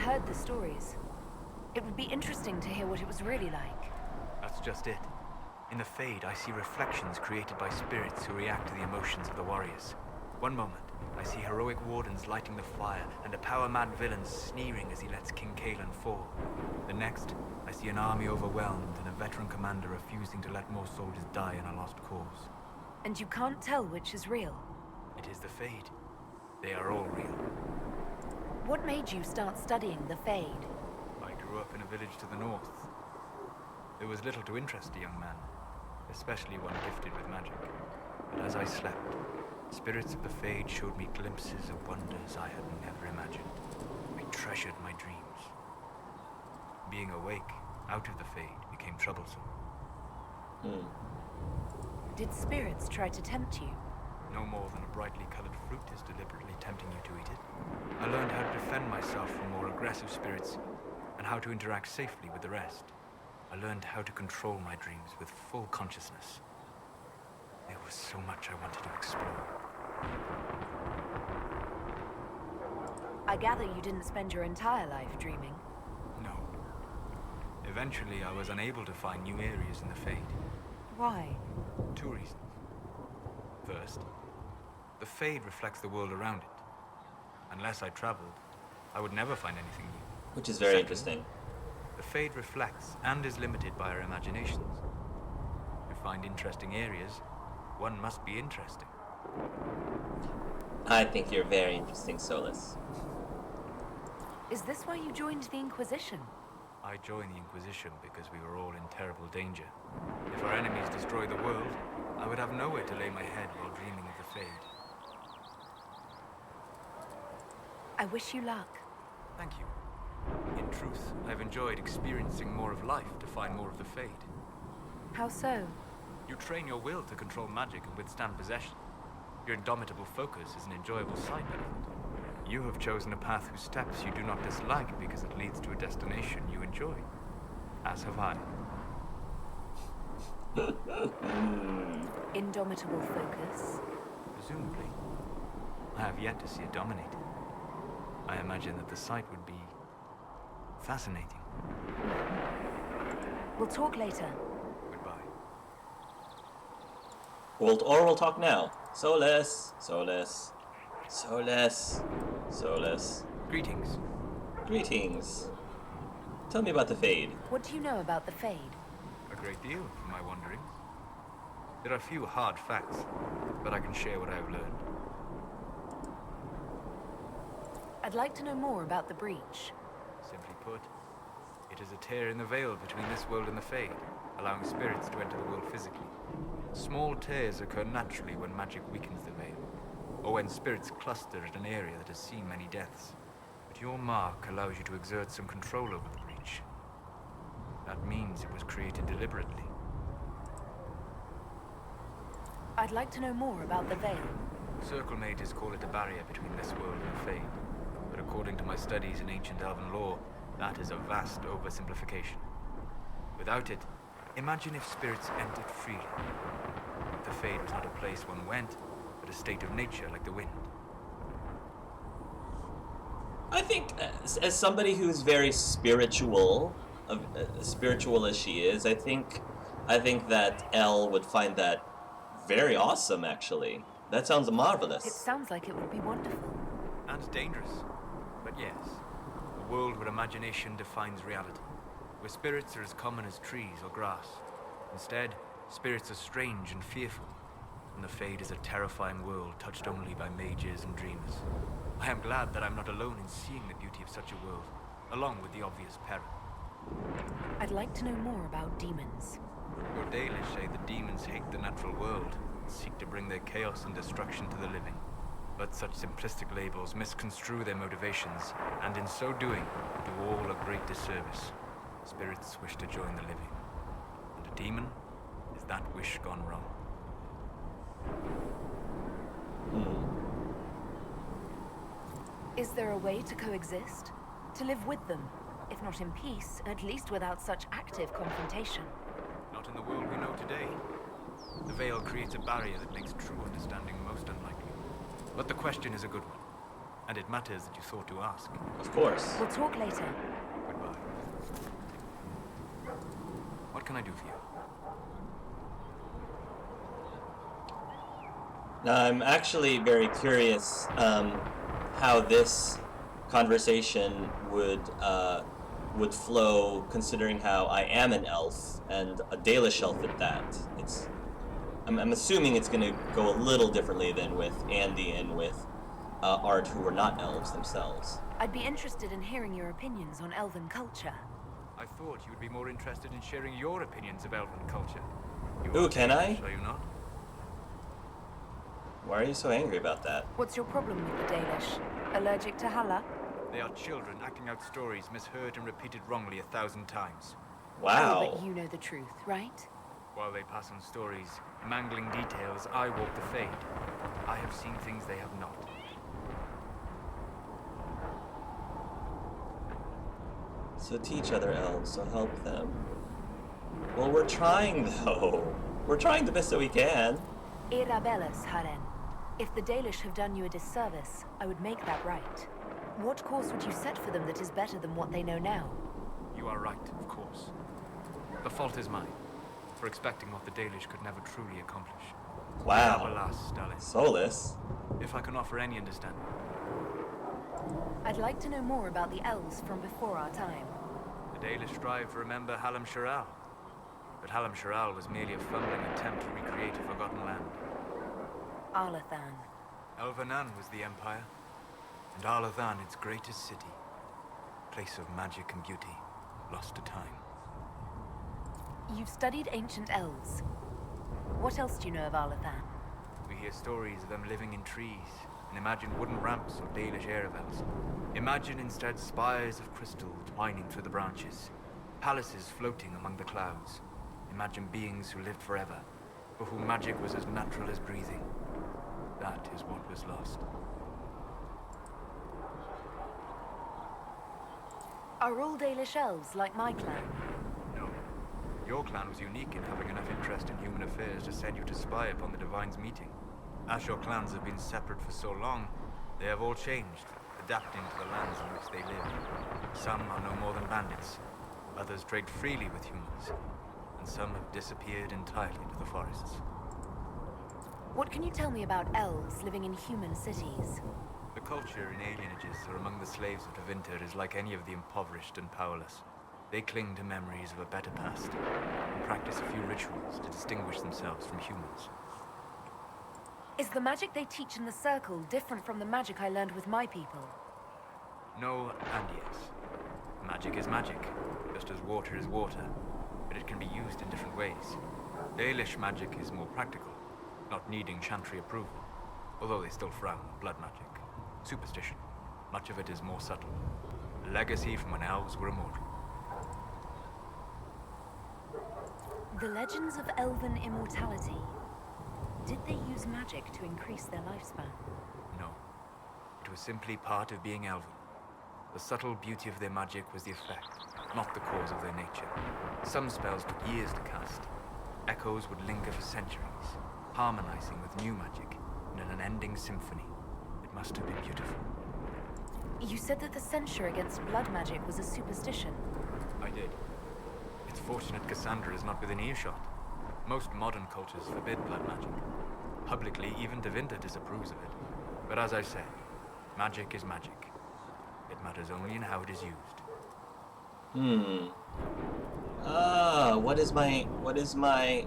heard the stories. It would be interesting to hear what it was really like. That's just it. In the Fade, I see reflections created by spirits who react to the emotions of the warriors. One moment, I see heroic wardens lighting the fire and a power-mad villain sneering as he lets King Kaelan fall. The next, I see an army overwhelmed and a veteran commander refusing to let more soldiers die in a lost cause. And you can't tell which is real. It is the Fade. They are all real. What made you start studying the Fade? I grew up in a village to the north. There was little to interest a young man, especially one gifted with magic. But as I slept, spirits of the Fade showed me glimpses of wonders I had never imagined. I treasured my dreams. Being awake, out of the Fade, became troublesome. Did spirits try to tempt you? No more than a brightly colored fruit is deliberately tempting you to eat it. I learned how to defend myself from more aggressive spirits and how to interact safely with the rest. I learned how to control my dreams with full consciousness. There was so much I wanted to explore. I gather you didn't spend your entire life dreaming. No. Eventually, I was unable to find new areas in the Fade. Why? 2 reasons. First, the Fade reflects the world around it. Unless I traveled, I would never find anything new. Which is very interesting. The Fade reflects and is limited by our imaginations. To find interesting areas, one must be interesting. I think you're very interesting, Solas. Is this why you joined the Inquisition? I joined the Inquisition because we were all in terrible danger. If our enemies destroy the world, I would have nowhere to lay my head while dreaming of the Fade. I wish you luck. Thank you. In truth, I've enjoyed experiencing more of life to find more of the Fade. How so? You train your will to control magic and withstand possession. Your indomitable focus is an enjoyable side benefit. You have chosen a path whose steps you do not dislike because it leads to a destination you enjoy. As have I. Indomitable focus? Presumably. I have yet to see it dominated. I imagine that the sight would be fascinating. We'll talk later. Goodbye. We'll talk now. Solas, Solas, Solas, Solas. Greetings. Greetings. Tell me about the Fade. What do you know about the Fade? A great deal from my wanderings. There are few hard facts, but I can share what I have learned. I'd like to know more about the breach. Simply put, it is a tear in the veil between this world and the Fade, allowing spirits to enter the world physically. Small tears occur naturally when magic weakens the veil, or when spirits cluster at an area that has seen many deaths. But your mark allows you to exert some control over the breach. That means it was created deliberately. I'd like to know more about the veil. Circle mages call it a barrier between this world and the Fade, but according to my studies in ancient elven lore, that is a vast oversimplification. Without it, imagine if spirits entered freely. The Fade was not a place one went, but a state of nature like the wind. I think, as somebody who's very spiritual, spiritual as she is, I think that Elle would find that very awesome, actually. That sounds marvelous. It sounds like it would be wonderful. And dangerous. But yes, a world where imagination defines reality, where spirits are as common as trees or grass. Instead, spirits are strange and fearful, and the Fade is a terrifying world touched only by mages and dreamers. I am glad that I'm not alone in seeing the beauty of such a world, along with the obvious peril. I'd like to know more about demons. Your Dalish say the demons hate the natural world and seek to bring their chaos and destruction to the living. But such simplistic labels misconstrue their motivations, and in so doing, do all a great disservice. Spirits wish to join the living, and a demon is that wish gone wrong. Is there a way to coexist? To live with them? If not in peace, at least without such active confrontation. Not in the world we know today. The veil creates a barrier that makes true understanding most unlikely. But the question is a good one. And it matters that you thought to ask. Of course. We'll talk later. Goodbye. What can I do for you? Now, I'm actually very curious how this conversation would flow, considering how I am an elf and a Dalish elf at that. I'm assuming it's going to go a little differently than with Andy and with Art, who are not elves themselves. I'd be interested in hearing your opinions on elven culture. I thought you would be more interested in sharing your opinions of elven culture. You Ooh, are can I? Dalish, are you not? Why are you so angry about that? What's your problem with the Dalish? Allergic to Hala? They are children acting out stories misheard and repeated wrongly 1,000 times. Wow. Oh, but you know the truth, right? While they pass on stories, mangling details, I walk the fade. I have seen things they have not. So teach other elves, so help them. Well, we're trying, though. We're trying the best that we can. Irabellas, Haren. If the Dalish have done you a disservice, I would make that right. What course would you set for them that is better than what they know now? You are right, of course. The fault is mine, for expecting what the Dalish could never truly accomplish. Wow. Alas, darling. Solas. If I can offer any understanding. I'd like to know more about the elves from before our time. The Dalish strive to remember Hallam Sharal. But Hallam Sharal was merely a fumbling attempt to recreate a forgotten land. Arlathan. Elvanan was the empire, and Arlathan its greatest city. Place of magic and beauty, lost to time. You've studied ancient elves. What else do you know of Arlathan? We hear stories of them living in trees, and imagine wooden ramps or Dalish aeravels. Imagine instead spires of crystal twining through the branches, palaces floating among the clouds. Imagine beings who lived forever, for whom magic was as natural as breathing. That is what was lost. Are all Dalish elves like my clan? No. Your clan was unique in having enough interest in human affairs to send you to spy upon the Divine's meeting. As your clans have been separate for so long, they have all changed, adapting to the lands in which they live. Some are no more than bandits, others trade freely with humans, and some have disappeared entirely to the forests. What can you tell me about elves living in human cities? The culture in alienages or among the slaves of Tevinter is like any of the impoverished and powerless. They cling to memories of a better past, and practice a few rituals to distinguish themselves from humans. Is the magic they teach in the Circle different from the magic I learned with my people? No and yes. Magic is magic, just as water is water, but it can be used in different ways. Dalish magic is more practical, not needing chantry approval, although they still frown on blood magic. Superstition. Much of it is more subtle. A legacy from when elves were immortal. The legends of elven immortality. Did they use magic to increase their lifespan? No. It was simply part of being elven. The subtle beauty of their magic was the effect, not the cause of their nature. Some spells took years to cast. Echoes would linger for centuries, harmonizing with new magic in an unending symphony. It must have been beautiful. You said that the censure against blood magic was a superstition. I did. It's fortunate Cassandra is not within earshot. Most modern cultures forbid blood magic. Publicly, even Tevinter disapproves of it. But as I said, magic is magic. It matters only in how it is used. What is my...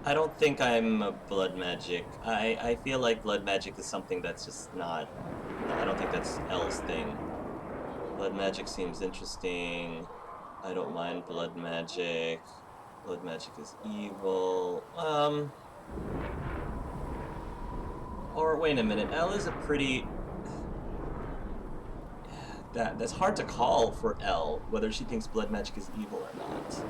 I don't think I'm a blood magic. I feel like blood magic is something that's just not... I don't think that's Elle's thing. Blood magic seems interesting. I don't mind blood magic. Blood magic is evil. Or wait a minute, Elle is a pretty... That's hard to call for Elle, whether she thinks blood magic is evil or not.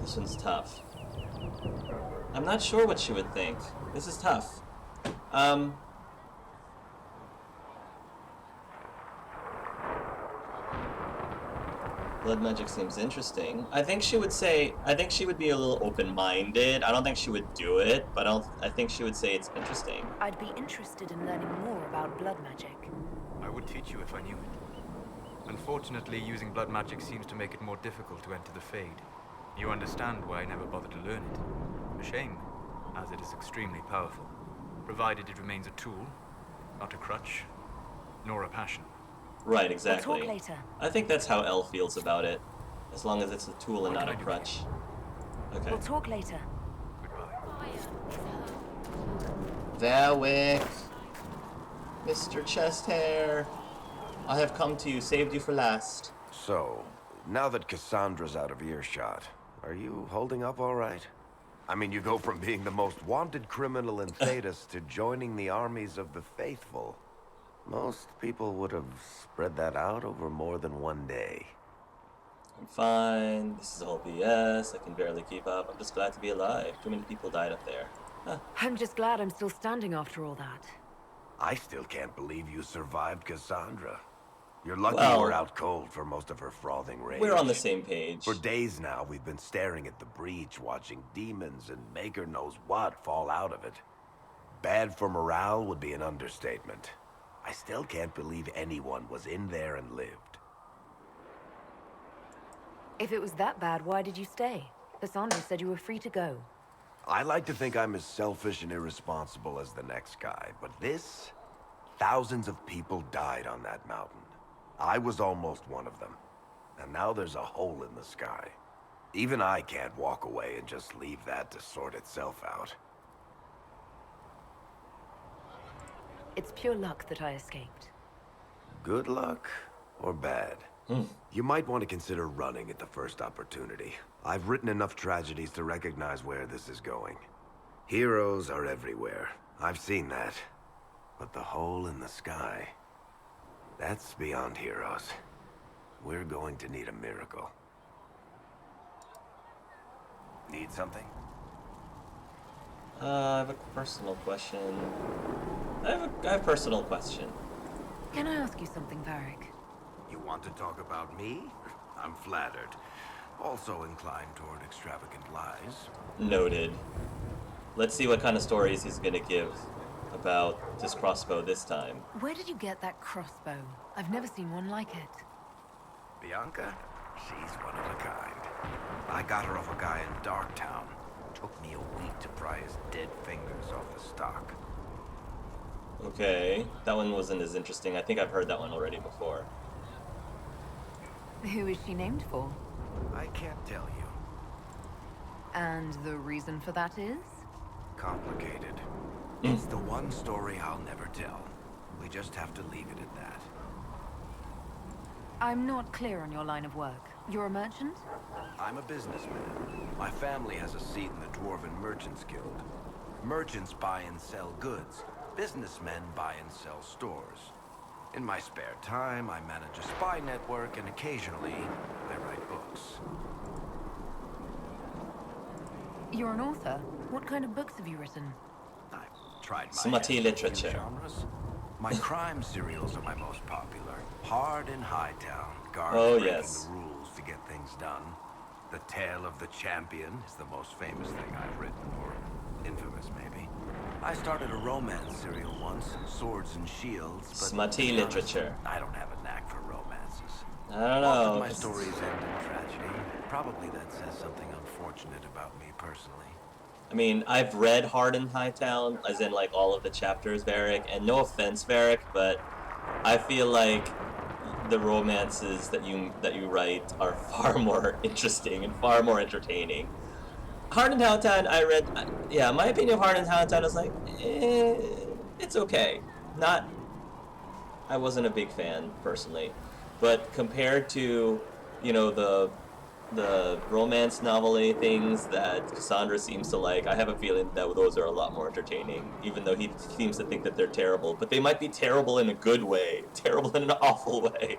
This one's tough. I'm not sure what she would think. This is tough. Blood magic seems interesting. I think she would be a little open-minded. I don't think she would do it, but I think she would say it's interesting. I'd be interested in learning more about blood magic. I would teach you if I knew it. Unfortunately, using blood magic seems to make it more difficult to enter the Fade. You understand why I never bothered to learn it. A shame, as it is extremely powerful, provided it remains a tool, not a crutch, nor a passion. Right, exactly. We'll talk later. I think that's how Elle feels about it, as long as it's a tool and What not a can I do? crutch. Okay. We'll talk later. Goodbye. Varric, Mr. Chesthair, I have come to you, saved you for last. So, now that Cassandra's out of earshot, are you holding up all right? I mean, you go from being the most wanted criminal in Thedas to joining the armies of the faithful. Most people would have spread that out over more than one day. I'm fine, this is all BS, I can barely keep up, I'm just glad to be alive. Too many people died up there. Huh. I'm just glad I'm still standing after all that. I still can't believe you survived Cassandra. You're lucky Well, you were out cold for most of her frothing rage. We're on the same page. For days now, we've been staring at the breach, watching demons and maker knows what fall out of it. Bad for morale would be an understatement. I still can't believe anyone was in there and lived. If it was that bad, why did you stay? Cassandra said you were free to go. I like to think I'm as selfish and irresponsible as the next guy, but this... Thousands of people died on that mountain. I was almost one of them. And now there's a hole in the sky. Even I can't walk away and just leave that to sort itself out. It's pure luck that I escaped. Good luck or bad? You might want to consider running at the first opportunity. I've written enough tragedies to recognize where this is going. Heroes are everywhere. I've seen that. But the hole in the sky... that's beyond heroes. We're going to need a miracle. Need something? I have a personal question. I have a personal question. Can I ask you something, Varric? You want to talk about me? I'm flattered. Also inclined toward extravagant lies. Noted. Let's see what kind of stories he's gonna give about this crossbow this time. Where did you get that crossbow? I've never seen one like it. Bianca? She's one of a kind. I got her off a guy in Darktown. Took me a week to pry his dead fingers off the stock. Okay, that one wasn't as interesting. I think I've heard that one already before. Who is she named for? I can't tell you. And the reason for that is? Complicated. It's the one story I'll never tell. We just have to leave it at that. I'm not clear on your line of work. You're a merchant? I'm a businessman. My family has a seat in the Dwarven Merchants Guild. Merchants buy and sell goods. Businessmen buy and sell stores. In my spare time, I manage a spy network, and occasionally, I write books. You're an author. What kind of books have you written? I've tried my Smutty hand at a few literature. genres. My crime serials are my most popular. Hard in Hightown, guards Oh, breaking yes. the rules to get things done. The Tale of the Champion is the most famous thing I've written, or infamous maybe. I started a romance serial once, Swords and Shields, but Smutty to be honest, literature. I don't have a knack for romances. I don't Most know. of my stories end in tragedy. Probably that says something unfortunate about me personally. I mean, I've read Hard in Hightown, as in like all of the chapters, Varric, and no offense, Varric, but I feel like the romances that you write are far more interesting and far more entertaining. Hard in Hightown, I read, yeah, my opinion of Hard in Hightown is like, it's okay. I wasn't a big fan personally, but compared to, you know, the romance novel-y things that Cassandra seems to like, I have a feeling that those are a lot more entertaining, even though he seems to think that they're terrible. But they might be terrible in a good way, terrible in an awful way.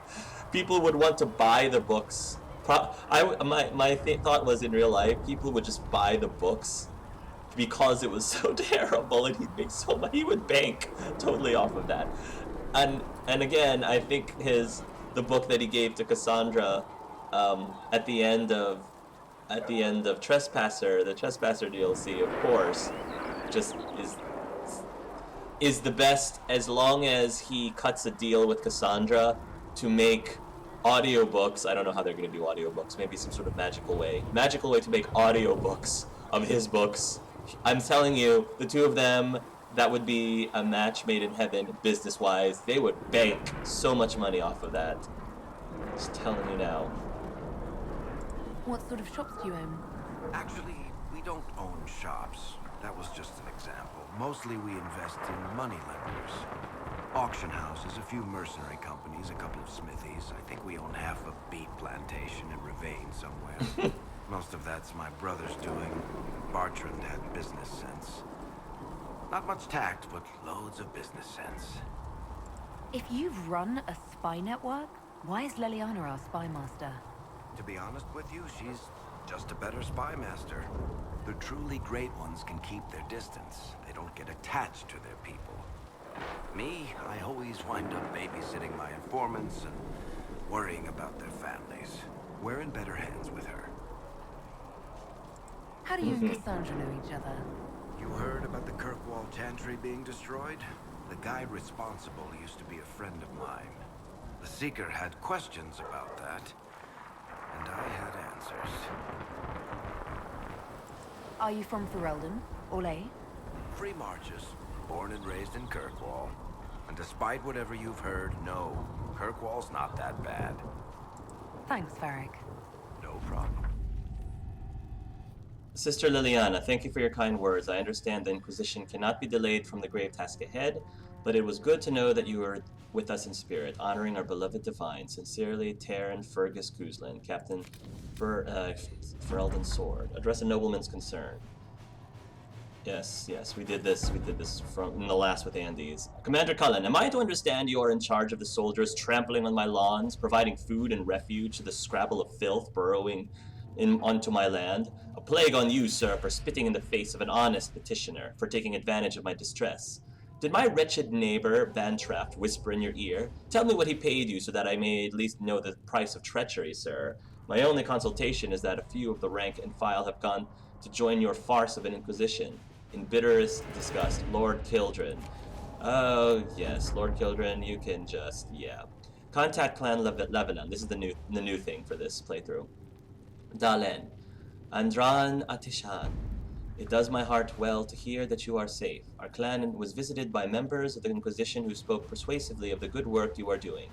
People would want to buy the books. My thought was, in real life, people would just buy the books because it was so terrible, and he'd make so much. He would bank totally off of that. And again, I think the book that he gave to Cassandra, at the end of Trespasser, the Trespasser DLC, of course, just is the best as long as he cuts a deal with Cassandra to make audiobooks. I don't know how they're going to do audiobooks. Maybe some sort of magical way to make audiobooks of his books. I'm telling you, the two of them, that would be a match made in heaven business-wise. They would bank so much money off of that. Just telling you now. What sort of shops do you own? Actually, we don't own shops. That was just an example. Mostly we invest in money lenders. Auction houses, a few mercenary companies, a couple of smithies. I think we own half a beet plantation in Ravane somewhere. Most of that's my brother's doing. Bartrand had business sense. Not much tact, but loads of business sense. If you've run a spy network, why is Leliana our spy master? To be honest with you, she's just a better spy master. The truly great ones can keep their distance. They don't get attached to their people. Me, I always wind up babysitting my informants and worrying about their families. We're in better hands with her. How do you and Cassandra know each other? You heard about the Kirkwall Chantry being destroyed? The guy responsible used to be a friend of mine. The Seeker had questions about that, and I had answers. Are you from Ferelden? Orlais? Free Marches, born and raised in Kirkwall. And despite whatever you've heard, no, Kirkwall's not that bad. Thanks, Varric. No problem. Sister Liliana, thank you for your kind words. I understand the Inquisition cannot be delayed from the grave task ahead, but it was good to know that you were with us in spirit, honoring our beloved divine. Sincerely, Terran Fergus Guzlin, Captain Ferelden Sword. Address a nobleman's concern. Yes, we did this from in the last with Andes. Commander Cullen, am I to understand you are in charge of the soldiers trampling on my lawns, providing food and refuge to the scrabble of filth burrowing onto my land? A plague on you, sir, for spitting in the face of an honest petitioner, for taking advantage of my distress. Did my wretched neighbor, Vantraft, whisper in your ear? Tell me what he paid you so that I may at least know the price of treachery, sir. My only consultation is that a few of the rank and file have gone to join your farce of an Inquisition. In bitterest disgust, Lord Kildren. Oh, yes, Lord Kildren, you can just, yeah. Contact Clan Lebanon. This is the new thing for this playthrough. Dalen. Andran Atishan. It does my heart well to hear that you are safe. Our clan was visited by members of the Inquisition who spoke persuasively of the good work you are doing,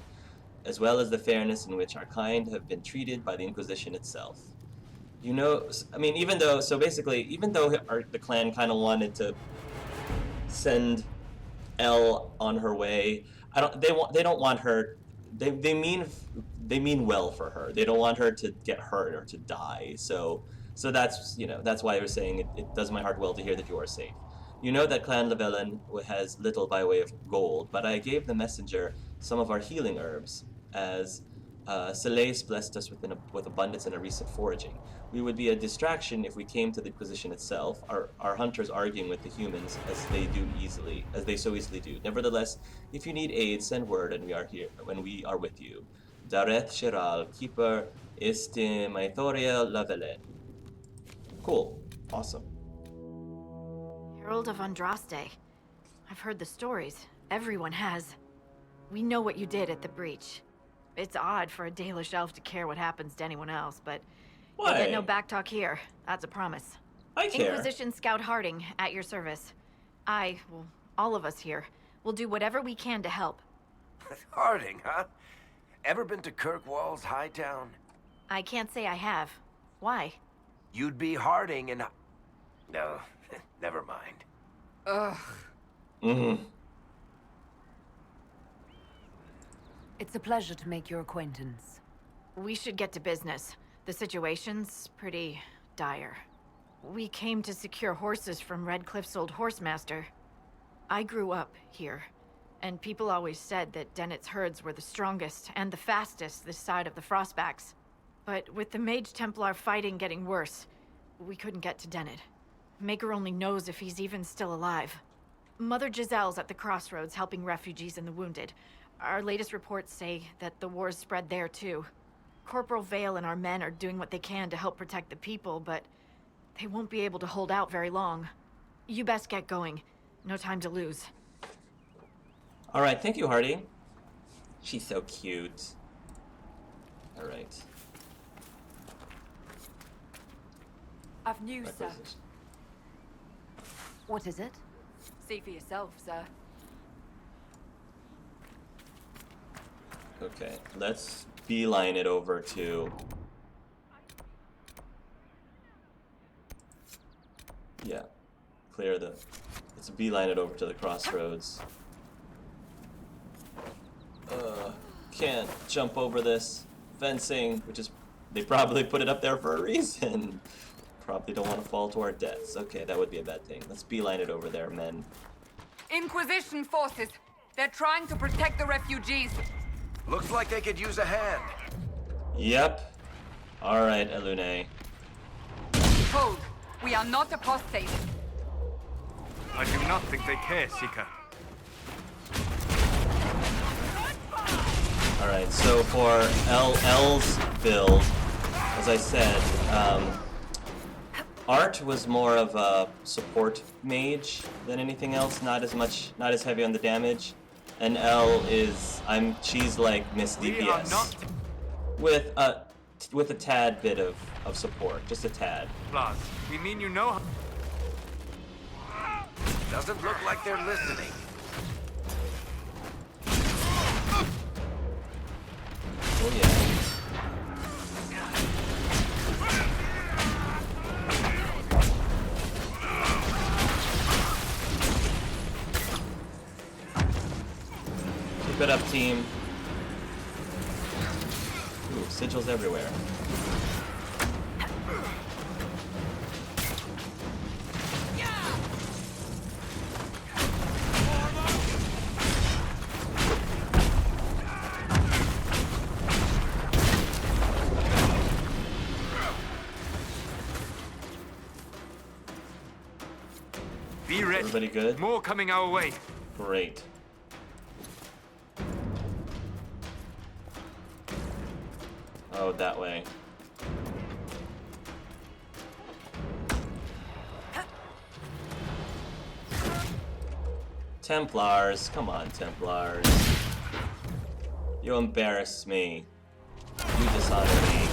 as well as the fairness in which our kind have been treated by the Inquisition itself. You know, I mean, even though the clan kind of wanted to send Elle on her way, they don't want her. They mean well for her. They don't want her to get hurt or to die. So that's that's why I was saying it does my heart well to hear that you are safe. You know that Clan Levelin has little by way of gold, but I gave the messenger some of our healing herbs, as Solas blessed us with abundance in a recent foraging. We would be a distraction if we came to the Inquisition itself, our hunters arguing with the humans as they so easily do. Nevertheless, if you need aid, send word and we are here when we are with you. Dareth Shiral, Keeper Estimaitoria Lavelen. Cool. Awesome. Herald of Andraste. I've heard the stories. Everyone has. We know what you did at the breach. It's odd for a Dalish elf to care what happens to anyone else, but you'll get no backtalk here. That's a promise. I care. Inquisition Scout Harding, at your service. All of us here, will do whatever we can to help. Harding, huh? Ever been to Kirkwall's Hightown? I can't say I have. Why? You'd be Harding and... No, never mind. Ugh. Mm-hmm. It's a pleasure to make your acquaintance. We should get to business. The situation's pretty dire. We came to secure horses from Redcliffe's old horsemaster. I grew up here, and people always said that Dennett's herds were the strongest and the fastest this side of the Frostbacks. But with the Mage Templar fighting getting worse, we couldn't get to Dennett. Maker only knows if he's even still alive. Mother Giselle's at the crossroads helping refugees and the wounded. Our latest reports say that the war's spread there too. Corporal Vale and our men are doing what they can to help protect the people, but they won't be able to hold out very long. You best get going. No time to lose. Alright, thank you, Hardy. She's so cute. Alright. I've news, sir. What is it? See for yourself, sir. Okay, let's beeline it over to... Yeah, clear the... Let's beeline it over to the crossroads. Can't jump over this fencing, which is... They probably put it up there for a reason. Probably don't want to fall to our deaths. Okay, that would be a bad thing. Let's beeline it over there, men. Inquisition forces. They're trying to protect the refugees. Looks like they could use a hand. Yep. Alright, Elune. Hold. We are not apostates. I do not think they care, Seeker. Alright, so for LL's build, as I said, Art was more of a support mage than anything else, not as heavy on the damage. And L is, she's like Miss We are DPS. not With a tad bit of support, just a tad. Blas. We mean you know. Doesn't look like they're listening. Oh yeah. Keep it up, team. Ooh, sigils everywhere. Be ready. Everybody good? More coming our way. Great. Oh, that way. Templars, come on, Templars. You embarrass me. You dishonor me.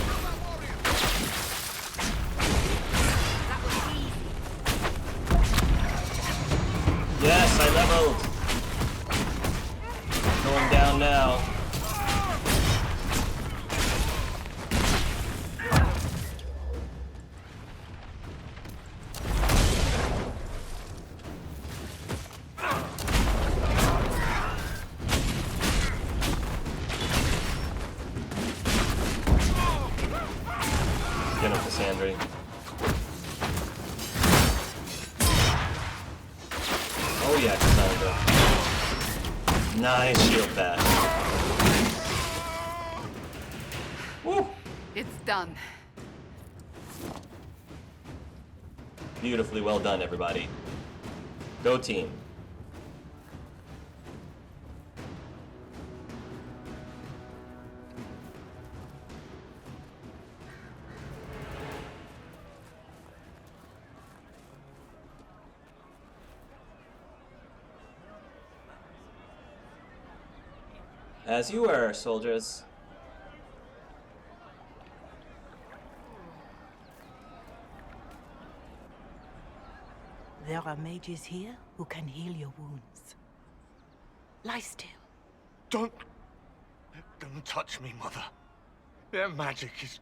Yes, I leveled. Going down now. Get him, Cassandra. Oh yeah, Cassandra. Nice shield bash. Woo! It's done. Beautifully well done, everybody. Go team. As you were, soldiers. There are mages here who can heal your wounds. Lie still. Don't touch me, Mother. Their magic is...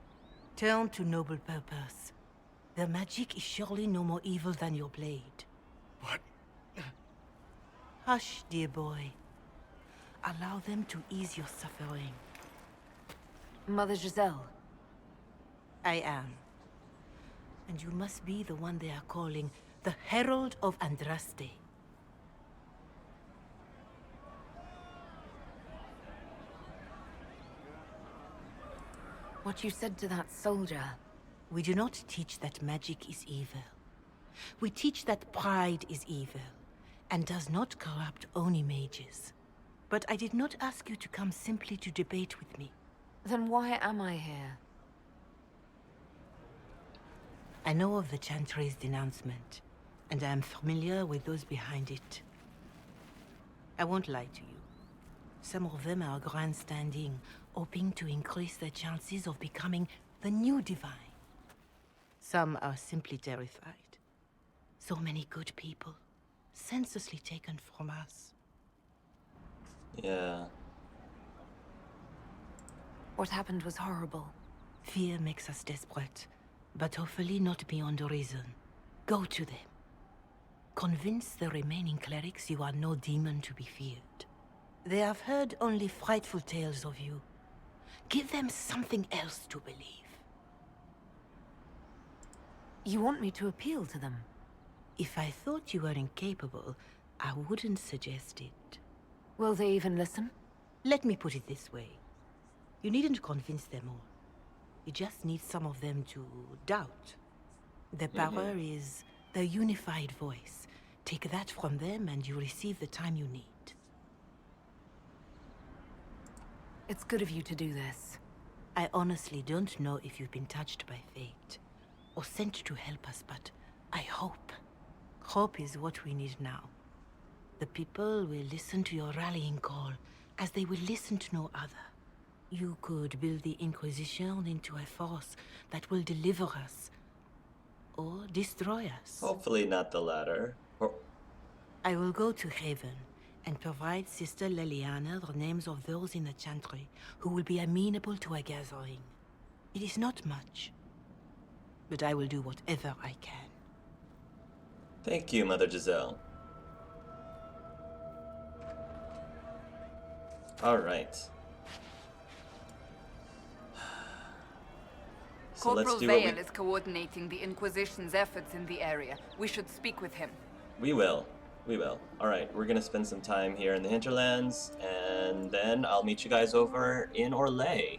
Turn to noble purpose. Their magic is surely no more evil than your blade. What? Hush, dear boy. Allow them to ease your suffering. Mother Giselle. I am. And you must be the one they are calling the Herald of Andraste. What you said to that soldier. We do not teach that magic is evil. We teach that pride is evil, and does not corrupt Oni mages. But I did not ask you to come simply to debate with me. Then why am I here? I know of the Chantry's denouncement, and I am familiar with those behind it. I won't lie to you. Some of them are grandstanding, hoping to increase their chances of becoming the new divine. Some are simply terrified. So many good people, senselessly taken from us. Yeah. What happened was horrible. Fear makes us desperate, but hopefully not beyond reason. Go to them. Convince the remaining clerics you are no demon to be feared. They have heard only frightful tales of you. Give them something else to believe. You want me to appeal to them? If I thought you were incapable, I wouldn't suggest it. Will they even listen? Let me put it this way. You needn't convince them all. You just need some of them to doubt. The power is the unified voice. Take that from them and you receive the time you need. It's good of you to do this. I honestly don't know if you've been touched by fate, or sent to help us, but I hope. Hope is what we need now. The people will listen to your rallying call, as they will listen to no other. You could build the Inquisition into a force that will deliver us, or destroy us. Hopefully not the latter. I will go to Haven, and provide Sister Leliana the names of those in the Chantry who will be amenable to a gathering. It is not much, but I will do whatever I can. Thank you, Mother Giselle. Alright. So let's Corporal do what Vale is coordinating the Inquisition's efforts in the area. We should speak with him. We will. We will. Alright, we're gonna spend some time here in the Hinterlands, and then I'll meet you guys over in Orlais.